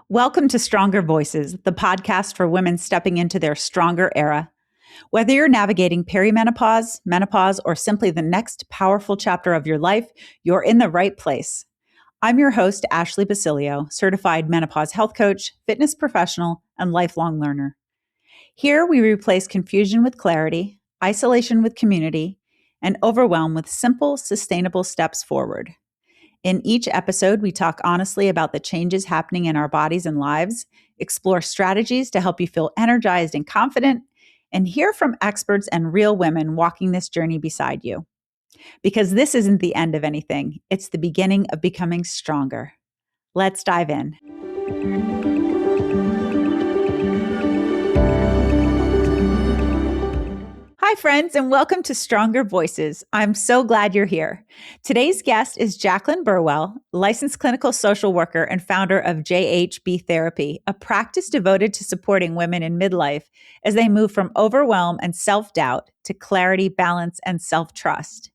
Welcome to StrongHER Voices, the podcast for women stepping into their StrongHER era. Whether you're navigating perimenopause, menopause, or simply the next powerful chapter of your life, you're in the right place. I'm your host, Ashley Basilio, certified menopause health coach, fitness professional, and lifelong learner. Here we replace confusion with clarity, isolation with community, and overwhelm with simple, sustainable steps forward. In each episode, we talk honestly about the changes happening in our bodies and lives, explore strategies to help you feel energized and confident, and hear from experts and real women walking this journey beside you. Because this isn't the end of anything, it's the beginning of becoming stronger. Let's dive in. Hi, friends, and welcome to StrongHER Voices. I'm so glad you're here. Today's guest is Jaclyn Burwell, licensed clinical social worker and founder of JHB Therapy, a practice devoted to supporting women in midlife as they move from overwhelm and self-doubt to clarity, balance, and self-trust.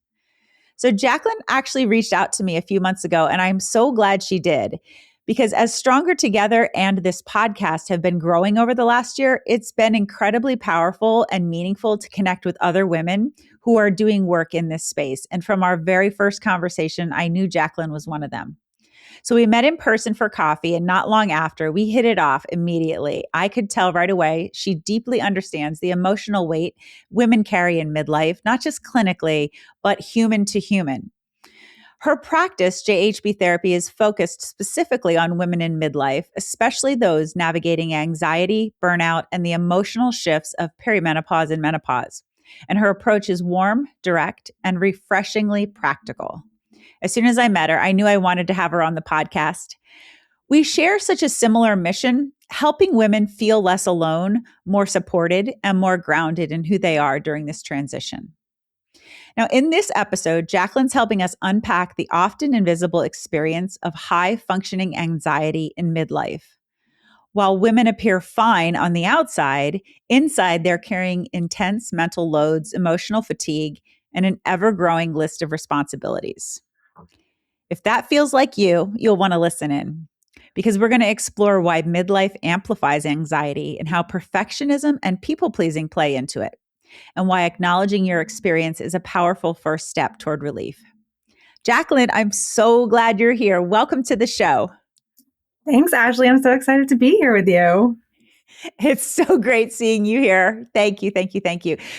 So Jaclyn actually reached out to me a few months ago, and I'm so glad she did. Because as StrongHER Together and this podcast have been growing over the last year, it's been incredibly powerful and meaningful to connect with other women who are doing work in this space. And from our very first conversation, I knew Jaclyn was one of them. So we met in person for coffee, and not long after, we hit it off immediately. I could tell right away she deeply understands the emotional weight women carry in midlife, not just clinically, but human to human. Her practice, JHB Therapy, is focused specifically on women in midlife, especially those navigating anxiety, burnout, and the emotional shifts of perimenopause and menopause. And her approach is warm, direct, and refreshingly practical. As soon as I met her, I knew I wanted to have her on the podcast. We share such a similar mission, helping women feel less alone, more supported, and more grounded in who they are during this transition. Now, in this episode, Jaclyn's helping us unpack the often invisible experience of high-functioning anxiety in midlife. While women appear fine on the outside, inside they're carrying intense mental loads, emotional fatigue, and an ever-growing list of responsibilities. If that feels like you'll want to listen in, because we're going to explore why midlife amplifies anxiety and how perfectionism and people-pleasing play into it, and why acknowledging your experience is a powerful first step toward relief. Jaclyn, I'm so glad you're here. Welcome to the show. Thanks, Ashley. I'm so excited to be here with you. It's so great seeing you here. Thank you.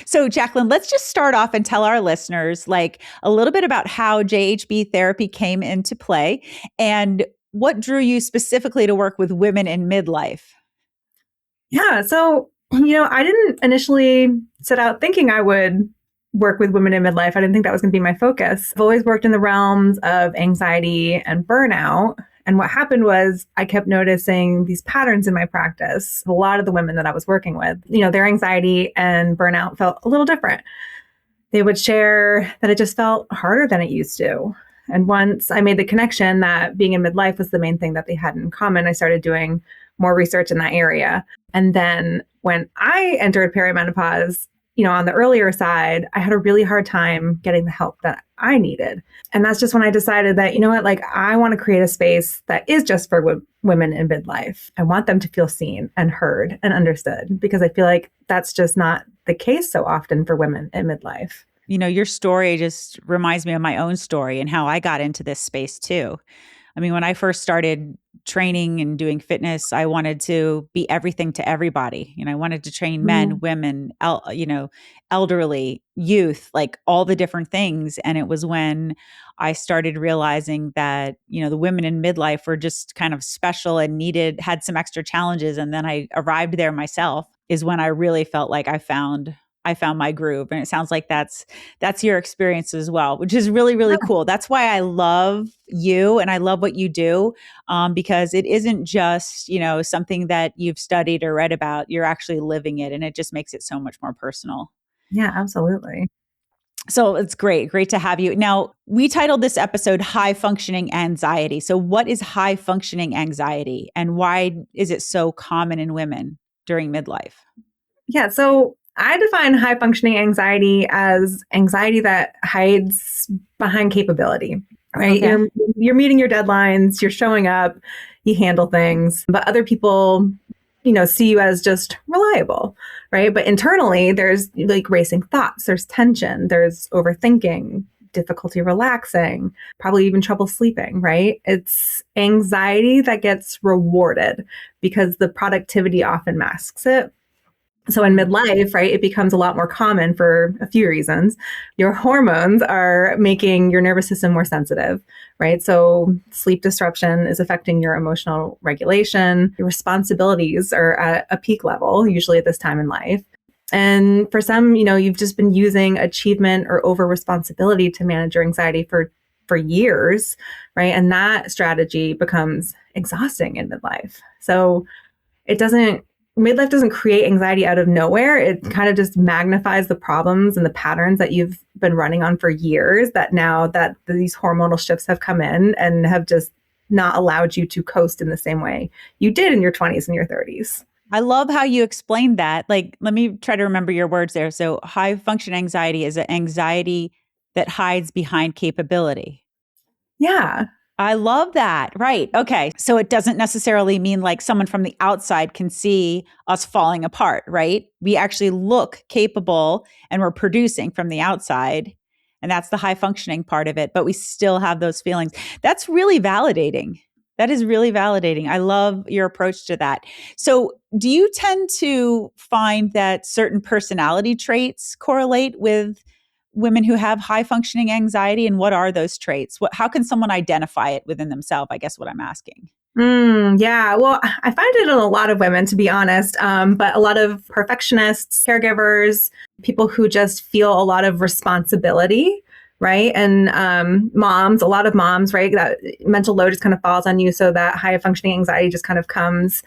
So, Jaclyn, let's just start off and tell our listeners a little bit about how JHB Therapy came into play and what drew you specifically to work with women in midlife. Yeah. So, I didn't initially set out thinking I would work with women in midlife. I didn't think that was going to be my focus. I've always worked in the realms of anxiety and burnout. And what happened was I kept noticing these patterns in my practice. A lot of the women that I was working with, their anxiety and burnout felt a little different. They would share that it just felt harder than it used to. And once I made the connection that being in midlife was the main thing that they had in common, I started doing more research in that area. And then when I entered perimenopause, on the earlier side, I had a really hard time getting the help that I needed. And that's just when I decided that, I want to create a space that is just for women in midlife. I want them to feel seen and heard and understood, because I feel like that's just not the case so often for women in midlife. Your story just reminds me of my own story and how I got into this space too. I mean, when I first started training and doing fitness, I wanted to be everything to everybody. I wanted to train men, women, elderly, youth, all the different things. And it was when I started realizing that, the women in midlife were just kind of special and had some extra challenges. And then I arrived there myself, is when I really felt like I found my groove. And it sounds like that's your experience as well, which is really, really cool. That's why I love you and I love what you do, because it isn't just, something that you've studied or read about. You're actually living it, and it just makes it so much more personal. Yeah, absolutely. So it's great to have you. Now, we titled this episode High Functioning Anxiety. So what is high functioning anxiety, and why is it so common in women during midlife? Yeah, so I define high functioning anxiety as anxiety that hides behind capability. right? Okay. You're meeting your deadlines, you're showing up, you handle things, but other people, see you as just reliable, right? But internally, there's like racing thoughts, there's tension, there's overthinking, difficulty relaxing, probably even trouble sleeping, right? It's anxiety that gets rewarded because the productivity often masks it. So in Mm. midlife, right, it becomes a lot more common for a few reasons. Your hormones are making your nervous system more sensitive, right? So sleep disruption is affecting your emotional regulation. Your responsibilities are at a peak level, usually at this time in life. And for some, you've just been using achievement or over responsibility to manage your anxiety for years, right? And that strategy becomes exhausting in midlife. So it doesn't midlife doesn't create anxiety out of nowhere. It kind of just magnifies the problems and the patterns that you've been running on for years, that now that these hormonal shifts have come in and have just not allowed you to coast in the same way you did in your 20s and your 30s. I love how you explained that. Like, let me try to remember your words there. So, high function anxiety is an anxiety that hides behind capability. Yeah. I love that. Right. Okay. So it doesn't necessarily mean like someone from the outside can see us falling apart, right? We actually look capable and we're producing from the outside. And that's the high functioning part of it. But we still have those feelings. That's really validating. That is really validating. I love your approach to that. So, do you tend to find that certain personality traits correlate with women who have high functioning anxiety, and what are those traits? How can someone identify it within themselves? I guess what I'm asking. Yeah. Well, I find it in a lot of women, to be honest, but a lot of perfectionists, caregivers, people who just feel a lot of responsibility, right? And moms, a lot of moms, right? That mental load just kind of falls on you. So that high functioning anxiety just kind of comes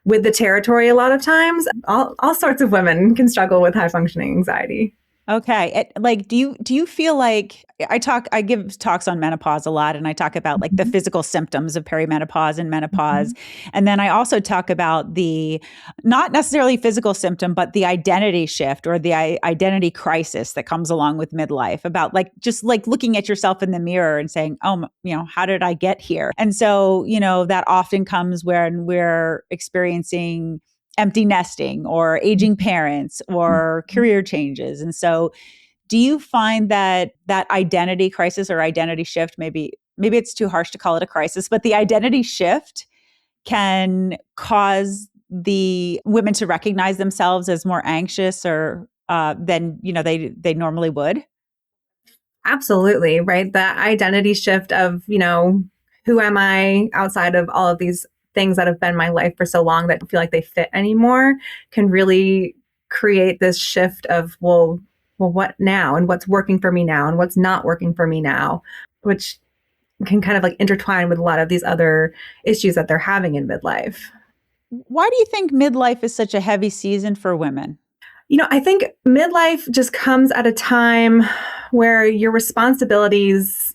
with the territory a lot of times. All sorts of women can struggle with high functioning anxiety. Okay. Like, do you feel like I give talks on menopause a lot, and I talk about like the Mhm. physical symptoms of perimenopause and menopause. Mhm. And then I also talk about the not necessarily physical symptom, but the identity shift or the identity crisis that comes along with midlife, about like just like looking at yourself in the mirror and saying, oh, how did I get here? And so, that often comes when we're experiencing empty nesting or aging parents or Mhm. career changes. And so, do you find that that identity crisis or identity shift, maybe it's too harsh to call it a crisis, but the identity shift can cause the women to recognize themselves as more anxious or than they normally would? Absolutely, right? That identity shift of, who am I outside of all of these things that have been my life for so long that don't feel like they fit anymore can really create this shift of, well, what now? And what's working for me now? And what's not working for me now? Which can kind of like intertwine with a lot of these other issues that they're having in midlife. Why do you think midlife is such a heavy season for women? I think midlife just comes at a time where your responsibilities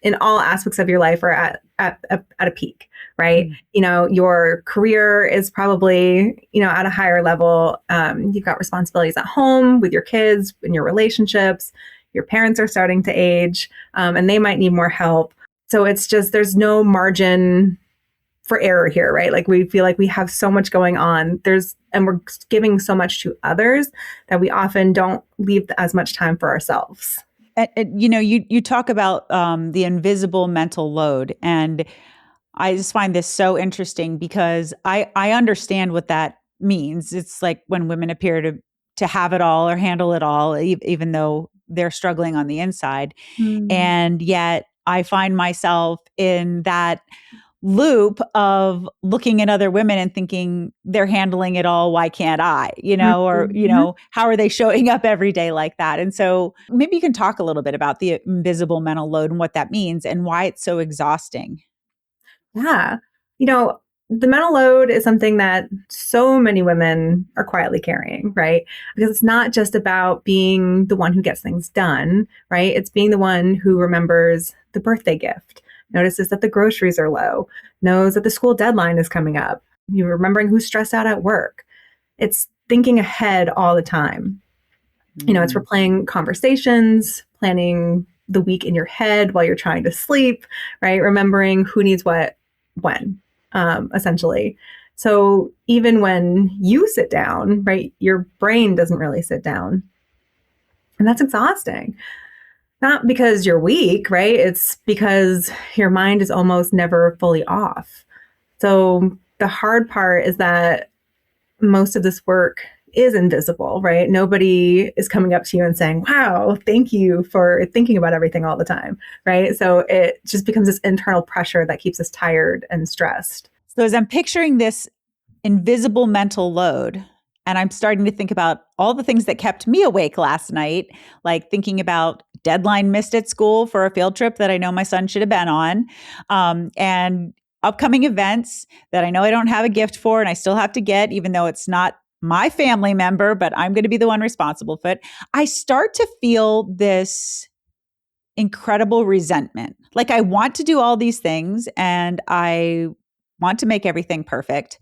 in all aspects of your life are at a peak, right? Mm. Your career is probably, at a higher level. You've got responsibilities at home with your kids, in your relationships. Your parents are starting to age, and they might need more help. So it's just, there's no margin for error here, right? Like we feel like we have so much going on. And we're giving so much to others that we often don't leave as much time for ourselves. You talk about the invisible mental load, and I just find this so interesting because I understand what that means. It's like when women appear to have it all or handle it all, even though they're struggling on the inside, Mm. and yet I find myself in that loop of looking at other women and thinking they're handling it all, why can't I, or Mhm. how are they showing up every day like that? And so maybe you can talk a little bit about the invisible mental load and what that means and why it's so exhausting. Yeah. You know, the mental load is something that so many women are quietly carrying, right? Because it's not just about being the one who gets things done, right? It's being the one who remembers the birthday gift, notices that the groceries are low, knows that the school deadline is coming up, you remembering who's stressed out at work. It's thinking ahead all the time. It's Mm. replaying conversations, planning the week in your head while you're trying to sleep, right? Remembering who needs what when, essentially. So even when you sit down, right, your brain doesn't really sit down. And that's exhausting. Not because you're weak, right? It's because your mind is almost never fully off. So the hard part is that most of this work is invisible, right? Nobody is coming up to you and saying, wow, thank you for thinking about everything all the time, right? So it just becomes this internal pressure that keeps us tired and stressed. So as I'm picturing this invisible mental load, and I'm starting to think about all the things that kept me awake last night, like thinking about deadline missed at school for a field trip that I know my son should have been on, and upcoming events that I know I don't have a gift for and I still have to get, even though it's not my family member, but I'm going to be the one responsible for it. I start to feel this incredible resentment. Like I want to do all these things and I want to make everything perfect.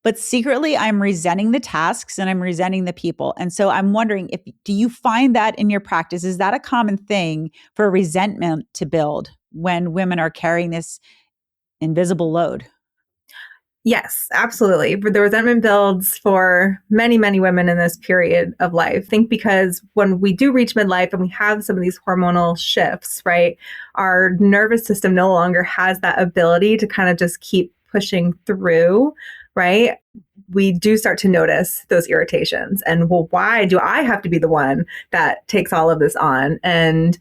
But secretly, I'm resenting the tasks and I'm resenting the people. And so I'm wondering if, do you find that in your practice? Is that a common thing for resentment to build when women are carrying this invisible load? Yes, absolutely. The resentment builds for many, many women in this period of life. I think because when we do reach midlife and we have some of these hormonal shifts, right, our nervous system no longer has that ability to kind of just keep pushing through, right? We do start to notice those irritations. And well, why do I have to be the one that takes all of this on? And,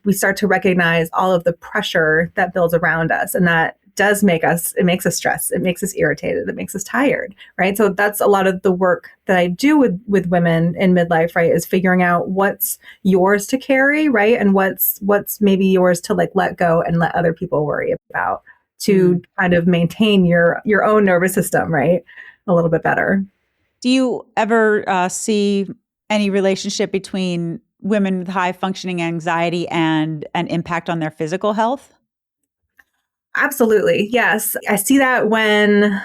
we start to recognize all of the pressure that builds around us. And that does it makes us stressed. It makes us irritated. It makes us tired, right? So that's a lot of the work that I do with women in midlife, right? Is figuring out what's yours to carry, right? And what's maybe yours to like let go and let other people worry about to kind of maintain your own nervous system, right? A little bit better. Do you ever see any relationship between women with high functioning anxiety and an impact on their physical health? Absolutely. Yes. I see that when,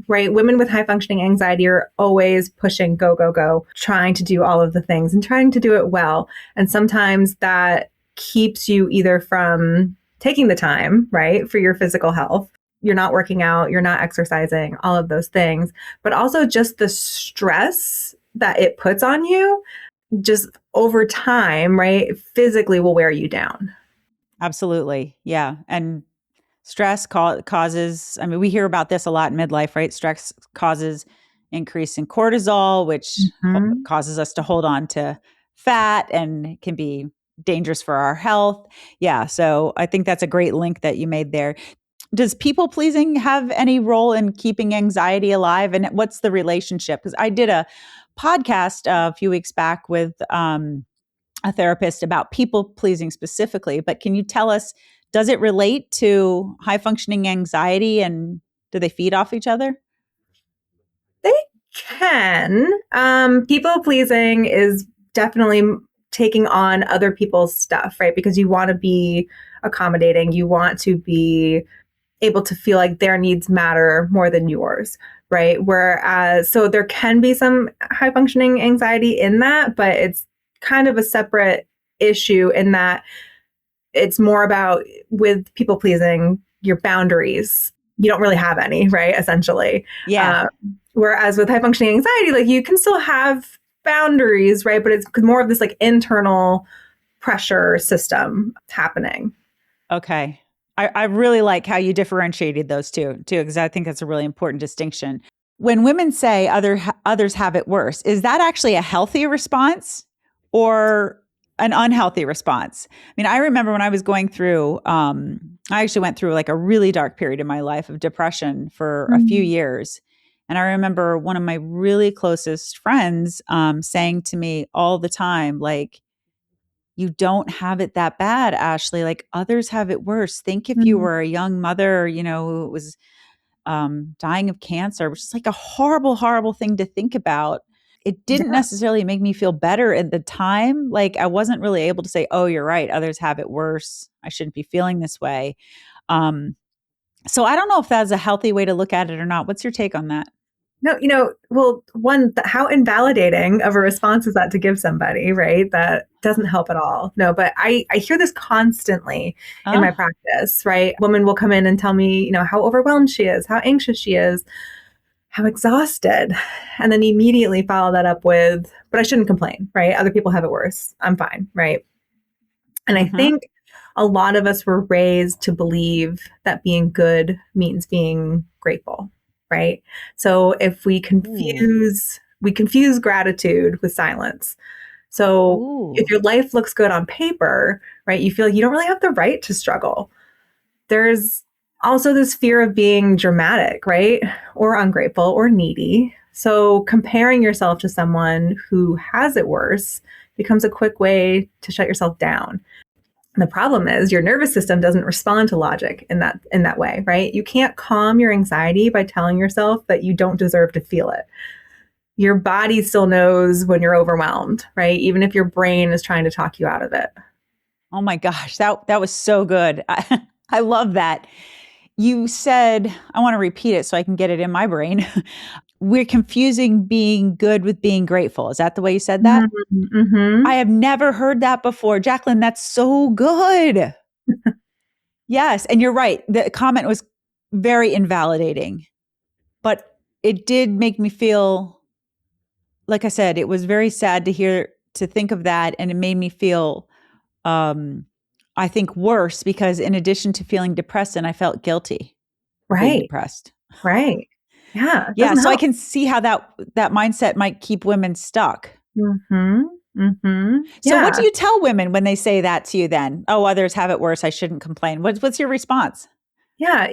right, women with high functioning anxiety are always pushing go, go, go, trying to do all of the things and trying to do it well. And sometimes that keeps you either from taking the time, right, for your physical health. You're not working out, you're not exercising, all of those things, but also just the stress that it puts on you just over time, right, physically will wear you down. Absolutely. Yeah. And stress causes, I mean, we hear about this a lot in midlife, right? Stress causes increase in cortisol, which Mm-hmm. causes us to hold on to fat and can be dangerous for our health. Yeah. So I think that's a great link that you made there. Does people pleasing have any role in keeping anxiety alive? And what's the relationship? Because I did a podcast a few weeks back with a therapist about people pleasing specifically, but can you tell us, does it relate to high functioning anxiety and do they feed off each other? They can. People pleasing is definitely taking on other people's stuff, right? Because you want to be accommodating. You want to be able to feel like their needs matter more than yours, right? Whereas, so there can be some high functioning anxiety in that, but it's kind of a separate issue in that it's more about with people pleasing, your boundaries. You don't really have any, right? Essentially. Yeah. Whereas with high functioning anxiety, like you can still have boundaries, right? But it's more of this like internal pressure system happening. Okay. I really like how you differentiated those two, because I think that's a really important distinction. When women say others have it worse, is that actually a healthy response or an unhealthy response? I mean, I remember when I was going through, I actually went through like a really dark period in my life of depression for a few years. And I remember one of my really closest friends saying to me all the time, like, you don't have it that bad, Ashley. Like others have it worse. Think if you Mm-hmm. were a young mother, who was dying of cancer, which is like a horrible, horrible thing to think about. It didn't Yeah. necessarily make me feel better at the time. Like I wasn't really able to say, oh, you're right. Others have it worse. I shouldn't be feeling this way. So I don't know if that's a healthy way to look at it or not. What's your take on that? No, well, one, how invalidating of a response is that to give somebody, right? That doesn't help at all. No, but I hear this constantly in my Huh? practice, right? Women will come in and tell me, how overwhelmed she is, how anxious she is, how exhausted. And then immediately follow that up with, but I shouldn't complain, right? Other people have it worse. I'm fine, right? And I Mm-hmm. think a lot of us were raised to believe that being good means being grateful, right? So if Ooh. we confuse gratitude with silence. So if Ooh. your life looks good on paper, right, you feel like you don't really have the right to struggle. There's also this fear of being dramatic, right? Or ungrateful or needy. So comparing yourself to someone who has it worse becomes a quick way to shut yourself down. And the problem is your nervous system doesn't respond to logic in that way, right? You can't calm your anxiety by telling yourself that you don't deserve to feel it. Your body still knows when you're overwhelmed, right? Even if your brain is trying to talk you out of it. Oh my gosh, that was so good. I love that. You said, I want to repeat it so I can get it in my brain. We're confusing being good with being grateful. Is that the way you said that? Mm-hmm. I have never heard that before. Jaclyn, that's so good. Yes. And you're right. The comment was very invalidating, but it did make me feel, like I said, it was very sad to hear, to think of that. And it made me feel, um, I think, worse because in addition to feeling depressed, and I felt guilty for being Right, depressed. right. Yeah, it Yeah. doesn't So I help. can see how that mindset might keep women stuck. Mm-hmm. Mm-hmm. So what do Yeah. you tell women when they say that to you then? Oh, others have it worse. I shouldn't complain. What's your response? Yeah.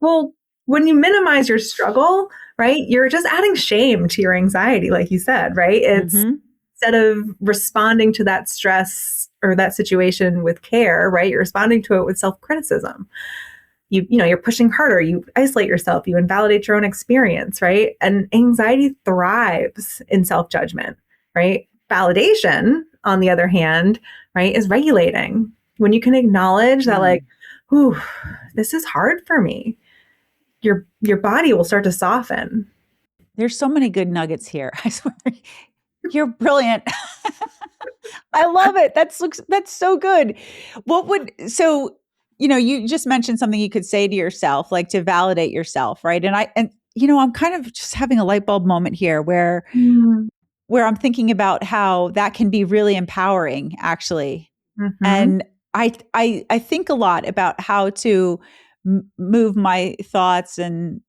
Well, when you minimize your struggle, right, you're just adding shame to your anxiety, like you said, right? It's Mm-hmm. instead of responding to that stress or that situation with care, right, you're responding to it with self-criticism. You're pushing harder, you isolate yourself, you invalidate your own experience, right? And anxiety thrives in self-judgment, right? Validation, on the other hand, right, is regulating. When you can acknowledge that, like, Mm. whew, this is hard for me, your body will start to soften. There's so many good nuggets here. I swear. You're brilliant. I love it. That's so good. What would so you just mentioned something you could say to yourself, like to validate yourself, right? And I'm kind of just having a light bulb moment here Mm-hmm. where I'm thinking about how that can be really empowering, actually. And I think a lot about how to move my thoughts and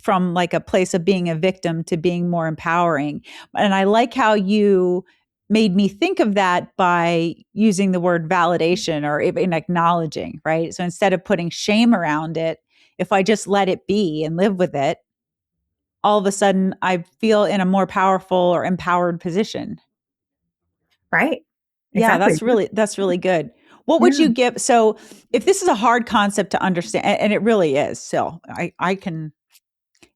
from like a place of being a victim to being more empowering. And I like how you made me think of that by using the word validation or even acknowledging, right? So instead of putting shame around it, if I just let it be and live with it, all of a sudden I feel in a more powerful or empowered position. Right. Yeah, Exactly. that's really good. What would Yeah. you give? So if this is a hard concept to understand, and it really is, so I can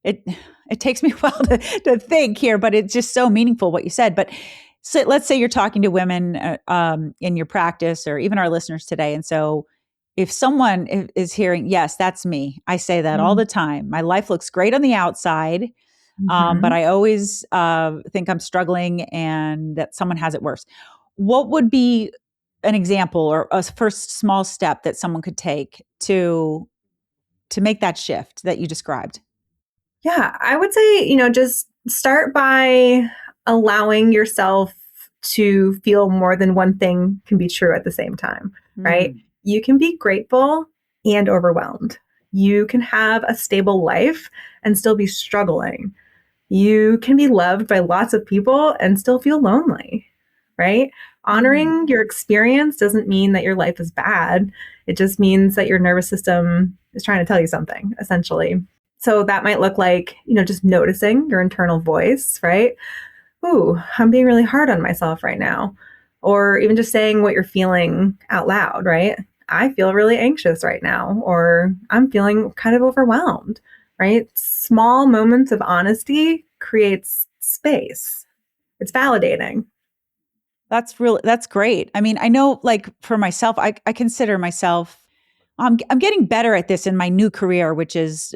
it it takes me a while to think here, but it's just so meaningful what you said. But so let's say you're talking to women in your practice or even our listeners today. And so if someone is hearing, yes, that's me. I say that all the time. My life looks great on the outside, but Mm-hmm. I always think I'm struggling and that someone has it worse. What would be an example or a first small step that someone could take to make that shift that you described? Yeah, I would say, just start by allowing yourself to feel more than one thing can be true at the same time, right? Hmm. You can be grateful and overwhelmed. You can have a stable life and still be struggling. You can be loved by lots of people and still feel lonely, right? Hmm. Honoring your experience doesn't mean that your life is bad. It just means that your nervous system is trying to tell you something, essentially. So that might look like, just noticing your internal voice, right? Ooh, I'm being really hard on myself right now. Or even just saying what you're feeling out loud, right? I feel really anxious right now, or I'm feeling kind of overwhelmed, right? Small moments of honesty creates space. It's validating. That's great. I mean, I know like for myself, I consider myself I'm getting better at this in my new career, which is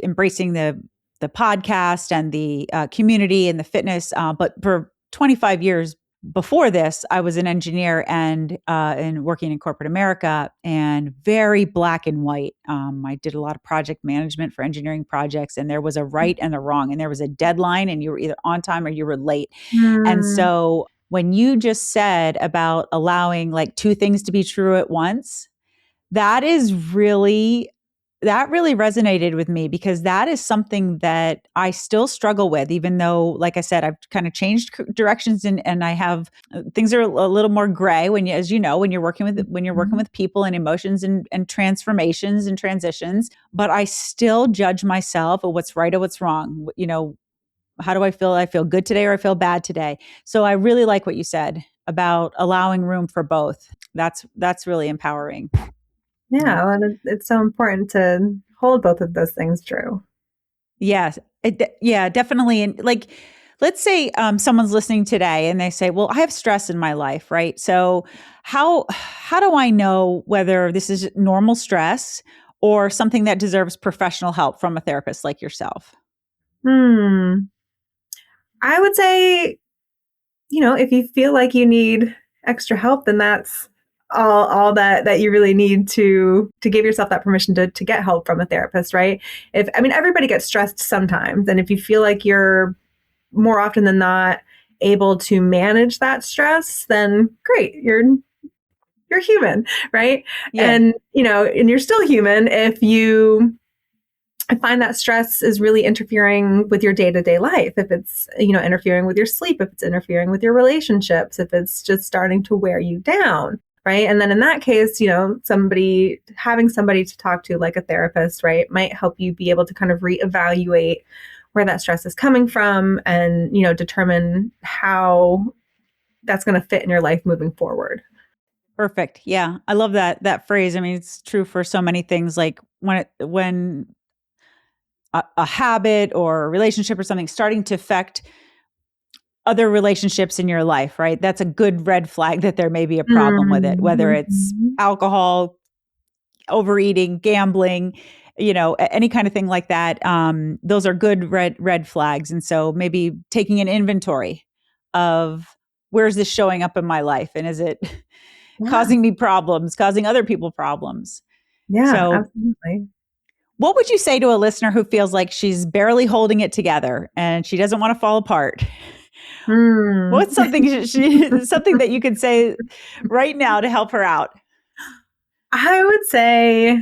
embracing the the podcast and the community and the fitness. But for 25 years before this, I was an engineer and working in corporate America, and very black and white. I did a lot of project management for engineering projects, and there was a right and a wrong, and there was a deadline, and you were either on time or you were late. And Mm, so when you just said about allowing like two things to be true at once, that is really that really resonated with me, because that is something that I still struggle with, even though, like I said, I've kind of changed directions, and I have things are a little more gray when you, as you know, when you're working with people and emotions and transformations and transitions. But I still judge myself of what's right or what's wrong. How do I feel? I feel good today or I feel bad today. So I really like what you said about allowing room for both. That's really empowering. Yeah. yeah, and it's so important to hold both of those things true. Yes. Yeah, definitely. And like, let's say someone's listening today and they say, well, I have stress in my life, right? So how do I know whether this is normal stress or something that deserves professional help from a therapist like yourself? Hmm. I would say, if you feel like you need extra help, then that's all that you really need to give yourself that permission to get help from a therapist, right? Everybody gets stressed sometimes, and if you feel like you're more often than not able to manage that stress, then great, you're human, right? Yeah. And you're still human if you find that stress is really interfering with your day-to-day life, if it's interfering with your sleep, if it's interfering with your relationships, if it's just starting to wear you down, right? And then in that case, having somebody to talk to, like a therapist, right, might help you be able to kind of reevaluate where that stress is coming from, and determine how that's going to fit in your life moving forward. Perfect. Yeah. I love that phrase. I mean, it's true for so many things, like when a habit or a relationship or something starting to affect other relationships in your life, right? That's a good red flag that there may be a problem with it, whether it's Mm-hmm. alcohol, overeating, gambling, any kind of thing like that. Those are good red flags. And so maybe taking an inventory of, where's this showing up in my life? And is it Yeah. causing me problems, causing other people problems? Yeah, So absolutely. what would you say to a listener who feels like she's barely holding it together and she doesn't want to fall apart? Mm. What's something that you could say right now to help her out? I would say,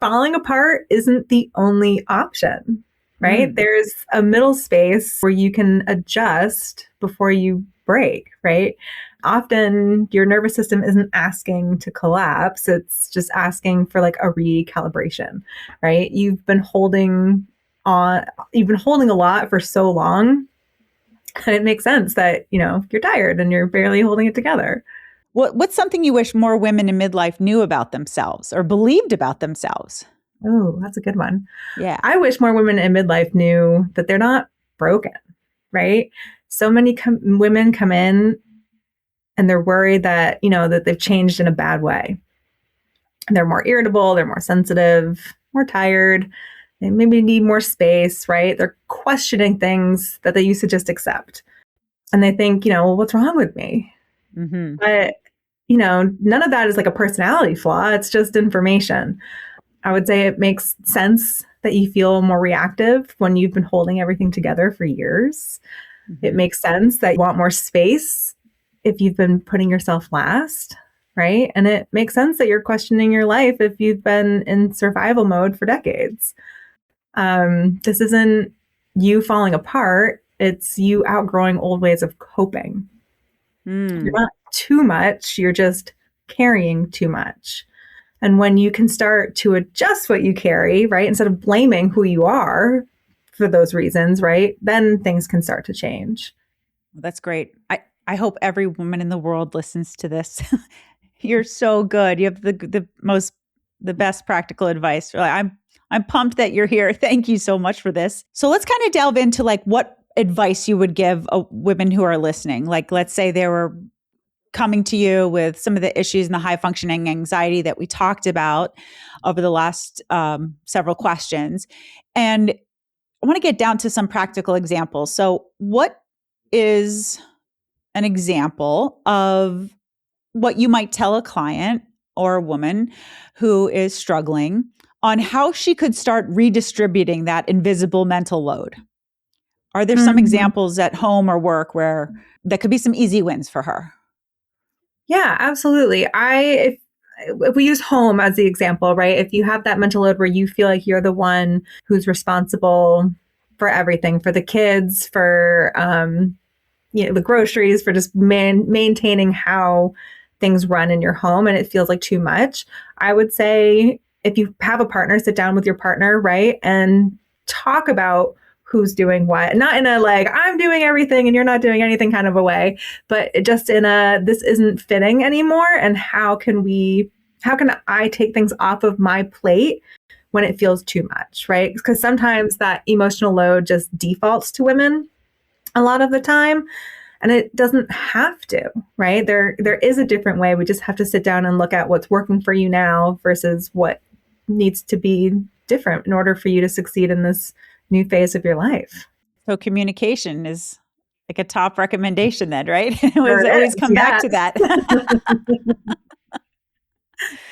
falling apart isn't the only option, right? Mm, There's a middle space where you can adjust before you break, right? Often your nervous system isn't asking to collapse, it's just asking for like a recalibration, right? On, you've been holding a lot for so long, and it makes sense that, you're tired and you're barely holding it together. what's something you wish more women in midlife knew about themselves or believed about themselves? Oh, that's a good one. Yeah. I wish more women in midlife knew that they're not broken, right? So many women come in and they're worried that, that they've changed in a bad way. They're more irritable, they're more sensitive, more tired. They maybe need more space, right? They're questioning things that they used to just accept. And they think, well, what's wrong with me? Mm-hmm. But, none of that is like a personality flaw. It's just information. I would say it makes sense that you feel more reactive when you've been holding everything together for years. It Mm-hmm. makes sense that you want more space if you've been putting yourself last, right? And it makes sense that you're questioning your life if you've been in survival mode for decades. This isn't you falling apart, it's you outgrowing old ways of coping. You're Mm. not too much, you're just carrying too much. And when you can start to adjust what you carry, right, instead of blaming who you are for those reasons, right, then things can start to change. Well, that's great. I hope every woman in the world listens to this. You're so good. You have the best practical advice. I'm pumped that you're here. Thank you so much for this. So let's kind of delve into like what advice you would give women who are listening. Like, let's say they were coming to you with some of the issues and the high functioning anxiety that we talked about over the last several questions, and I want to get down to some practical examples. So what is an example of what you might tell a client or a woman who is struggling on how she could start redistributing that invisible mental load? Are there some Mhm. examples at home or work where that could be some easy wins for her? Yeah, absolutely. If we use home as the example, right? If you have that mental load where you feel like you're the one who's responsible for everything, for the kids, for the groceries, for just maintaining how things run in your home, and it feels like too much, I would say if you have a partner, sit down with your partner, right, and talk about who's doing what, not in a like I'm doing everything and you're not doing anything kind of a way, but just in a this isn't fitting anymore, and how can I take things off of my plate when it feels too much, right? Because sometimes that emotional load just defaults to women a lot of the time, and it doesn't have to, right? There is a different way. We just have to sit down and look at what's working for you now versus what needs to be different in order for you to succeed in this new phase of your life. So communication is like a top recommendation then, right? It Sure was it always is, come back to yes. that.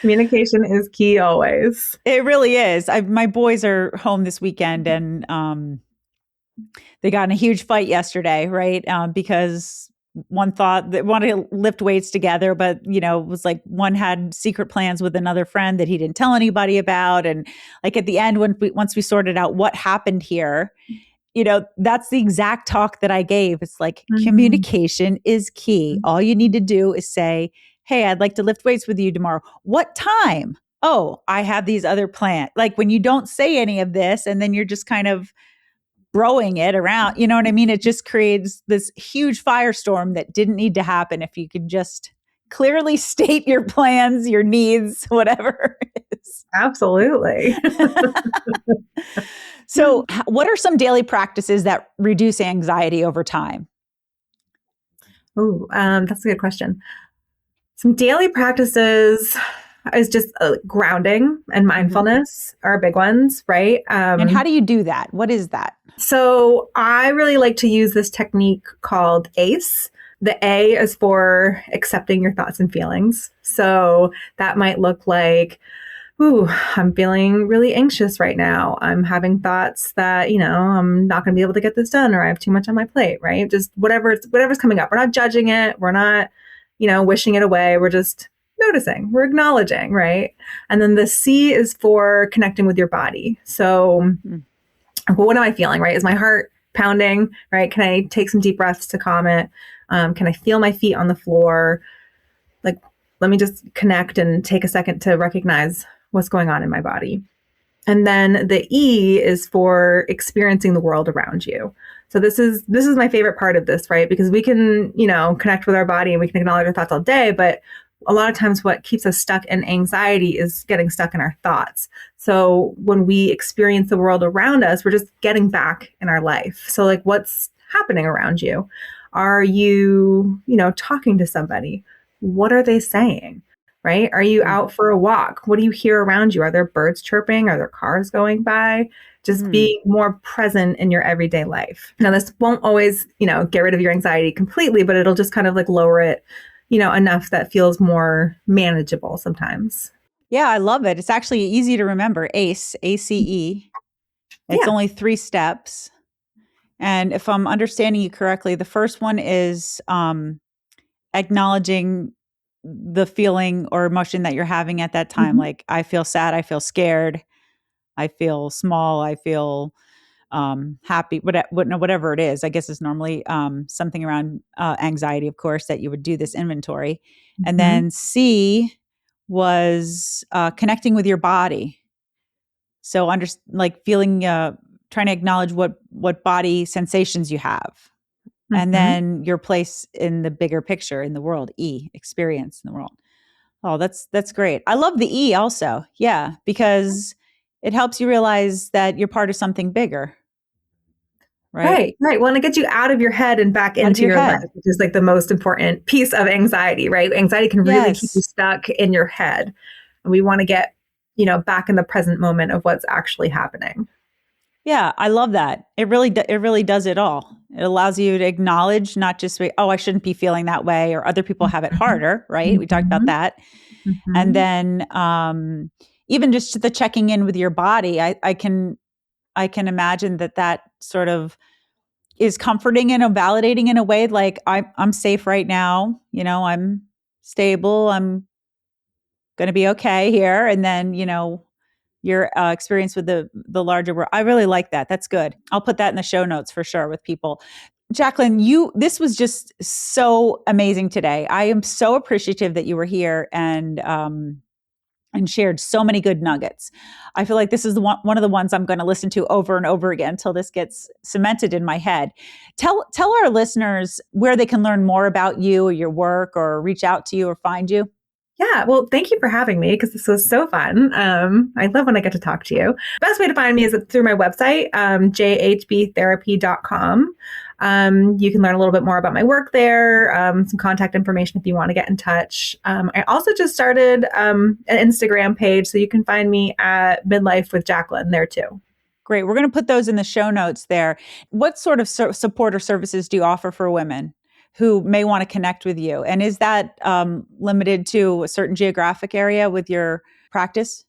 Communication is key always. It really is. My boys are home this weekend, and they got in a huge fight yesterday, right? Because one thought that wanted to lift weights together, but it was like one had secret plans with another friend that he didn't tell anybody about, and like at the end, once we sorted out what happened here, that's the exact talk that I gave. It's like Mhm. communication is key. All you need to do is say, "Hey, I'd like to lift weights with you tomorrow. What time?" "Oh, I have these other plans." Like when you don't say any of this and then you're just kind of throwing it around, you know what I mean? It just creates this huge firestorm that didn't need to happen if you could just clearly state your plans, your needs, whatever it is. Absolutely. So, what are some daily practices that reduce anxiety over time? Oh, that's a good question. Some daily practices is just grounding and Mhm. mindfulness are big ones, right? And how do you do that? What is that? So I really like to use this technique called ACE. The A is for accepting your thoughts and feelings. So that might look like, ooh, I'm feeling really anxious right now. I'm having thoughts that, I'm not going to be able to get this done, or I have too much on my plate, right? Just whatever's coming up. We're not judging it. We're not, wishing it away. We're just noticing, we're acknowledging, right? And then the C is for connecting with your body. So Mm. what am I feeling, right? Is my heart pounding, right? Can I take some deep breaths to calm it? Can I feel my feet on the floor? Like, let me just connect and take a second to recognize what's going on in my body. And then the E is for experiencing the world around you. So this is my favorite part of this, right? Because we can, connect with our body and we can acknowledge our thoughts all day, but a lot of times what keeps us stuck in anxiety is getting stuck in our thoughts. So when we experience the world around us, we're just getting back in our life. So like what's happening around you? Are you, talking to somebody? What are they saying? Right? Are you Mm. out for a walk? What do you hear around you? Are there birds chirping? Are there cars going by? Just Mm. being more present in your everyday life. Now, this won't always, get rid of your anxiety completely, but it'll just kind of like lower it, enough that feels more manageable sometimes. Yeah, I love it. It's actually easy to remember. ACE, ACE. It's Yeah. only 3 steps. And if I'm understanding you correctly, the first one is acknowledging the feeling or emotion that you're having at that time. Mhm. Like, I feel sad, I feel scared, I feel small, I feel happy, whatever it is. I guess it's normally something around anxiety, of course, that you would do this inventory. And Mhm. then C was connecting with your body. So like feeling, trying to acknowledge what body sensations you have, and Mhm. then your place in the bigger picture in the world. E, experience in the world. Oh, that's great. I love the E also. Yeah, because it helps you realize that you're part of something bigger, right? Right, right. Well, and it gets you out of your head and back Out of into your your life, head. which is like the most important piece of anxiety, right? Anxiety can really keep you Yes. stuck in your head. And we want to get, back in the present moment of what's actually happening. Yeah, I love that. It really does it all. It allows you to acknowledge not just, oh, I shouldn't be feeling that way, or other people have it Mhm. harder, right? We talked about Mhm. that. And Mhm. then even just the checking in with your body, I can imagine that that sort of is comforting and validating in a way, like I'm safe right now, I'm stable, I'm going to be okay here. And then, your experience with the larger world. I really like that. That's good. I'll put that in the show notes for sure with people. Jaclyn, this was just so amazing today. I am so appreciative that you were here and shared so many good nuggets. I feel like this is one of the ones I'm going to listen to over and over again until this gets cemented in my head. Tell our listeners where they can learn more about you or your work, or reach out to you or find you. Yeah, well, thank you for having me because this was so fun. I love when I get to talk to you. Best way to find me is through my website, jhbtherapy.com. You can learn a little bit more about my work there, some contact information if you want to get in touch. I also just started an Instagram page, so you can find me at Midlife with Jaclyn there too. Great. We're going to put those in the show notes there. What sort of support or services do you offer for women who may want to connect with you? And is that limited to a certain geographic area with your practice?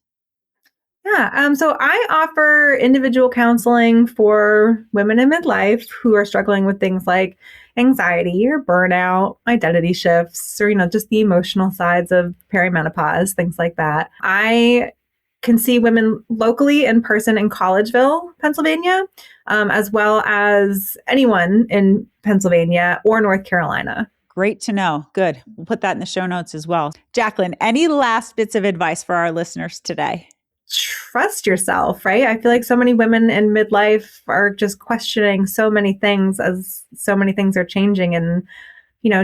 Yeah, so I offer individual counseling for women in midlife who are struggling with things like anxiety or burnout, identity shifts, or just the emotional sides of perimenopause, things like that. I can see women locally in person in Collegeville, Pennsylvania, as well as anyone in Pennsylvania or North Carolina. Great to know. Good. We'll put that in the show notes as well. Jaclyn, any last bits of advice for our listeners today? Trust yourself, right? I feel like so many women in midlife are just questioning so many things as so many things are changing. And,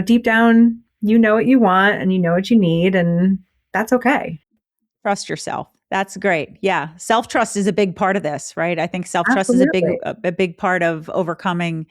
deep down, you know what you want and you know what you need, and that's okay. Trust yourself. That's great. Yeah. Self-trust is a big part of this, right? I think self-trust is Absolutely. a big part of overcoming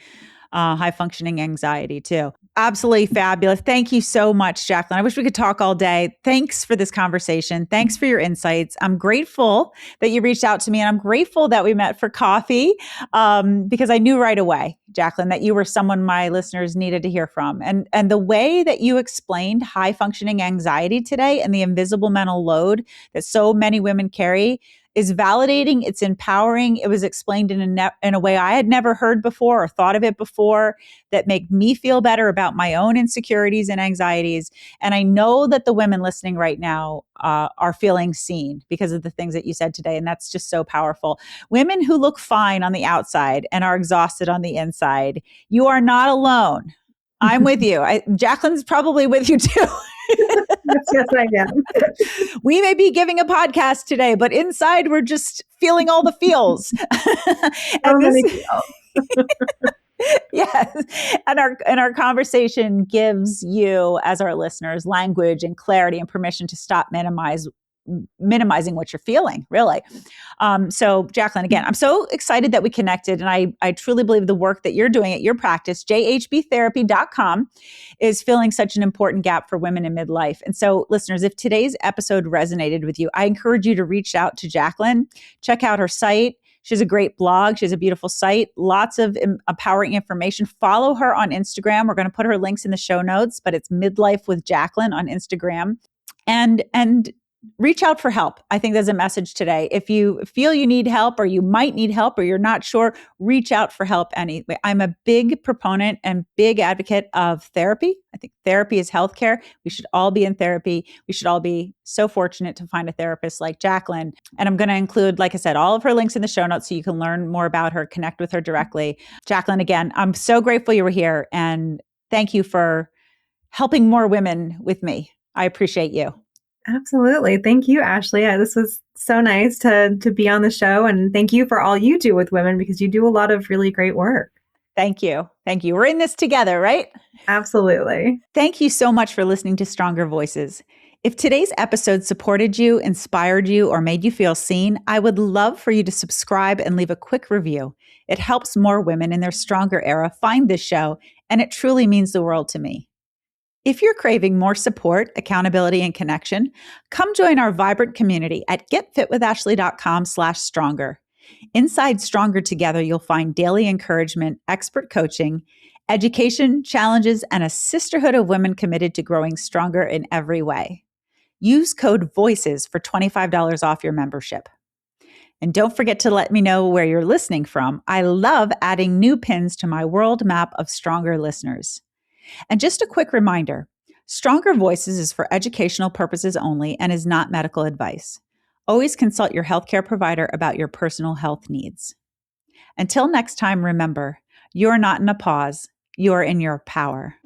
high functioning anxiety too. Absolutely fabulous. Thank you so much, Jaclyn. I wish we could talk all day. Thanks for this conversation. Thanks for your insights. I'm grateful that you reached out to me, and I'm grateful that we met for coffee because I knew right away, Jaclyn, that you were someone my listeners needed to hear from. And the way that you explained high functioning anxiety today and the invisible mental load that so many women carry is validating. It's empowering. It was explained in a way I had never heard before or thought of it before, that make me feel better about my own insecurities and anxieties. And I know that the women listening right now are feeling seen because of the things that you said today. And that's just so powerful. Women who look fine on the outside and are exhausted on the inside, you are not alone. I'm with you. Jaclyn's probably with you too. Yes, I am. We may be giving a podcast today, but inside we're just feeling all the feels. So and this many feels. yes. And our conversation gives you, as our listeners, language and clarity and permission to stop minimizing what you're feeling, really. So Jaclyn, again, I'm so excited that we connected. And I truly believe the work that you're doing at your practice, jhbtherapy.com, is filling such an important gap for women in midlife. And so listeners, if today's episode resonated with you, I encourage you to reach out to Jaclyn, check out her site. She has a great blog. She has a beautiful site, lots of empowering information. Follow her on Instagram. We're going to put her links in the show notes, but it's Midlife with Jaclyn on Instagram. And reach out for help. I think there's a message today. If you feel you need help, or you might need help, or you're not sure, reach out for help anyway. I'm a big proponent and big advocate of therapy. I think therapy is healthcare. We should all be in therapy. We should all be so fortunate to find a therapist like Jaclyn. And I'm going to include, like I said, all of her links in the show notes so you can learn more about her, connect with her directly. Jaclyn, again, I'm so grateful you were here, and thank you for helping more women with me. I appreciate you. Absolutely. Thank you, Ashley. Yeah, this was so nice to be on the show. And thank you for all you do with women, because you do a lot of really great work. Thank you. Thank you. We're in this together, right? Absolutely. Thank you so much for listening to StrongHER Voices. If today's episode supported you, inspired you, or made you feel seen, I would love for you to subscribe and leave a quick review. It helps more women in their StrongHER era find this show, and it truly means the world to me. If you're craving more support, accountability, and connection, come join our vibrant community at getfitwithashley.com/stronger. Inside Stronger Together, you'll find daily encouragement, expert coaching, education, challenges, and a sisterhood of women committed to growing stronger in every way. Use code VOICES for $25 off your membership. And don't forget to let me know where you're listening from. I love adding new pins to my world map of Stronger listeners. And just a quick reminder, StrongHER Voices is for educational purposes only and is not medical advice. Always consult your healthcare provider about your personal health needs. Until next time, remember, you're not in a pause, you're in your power.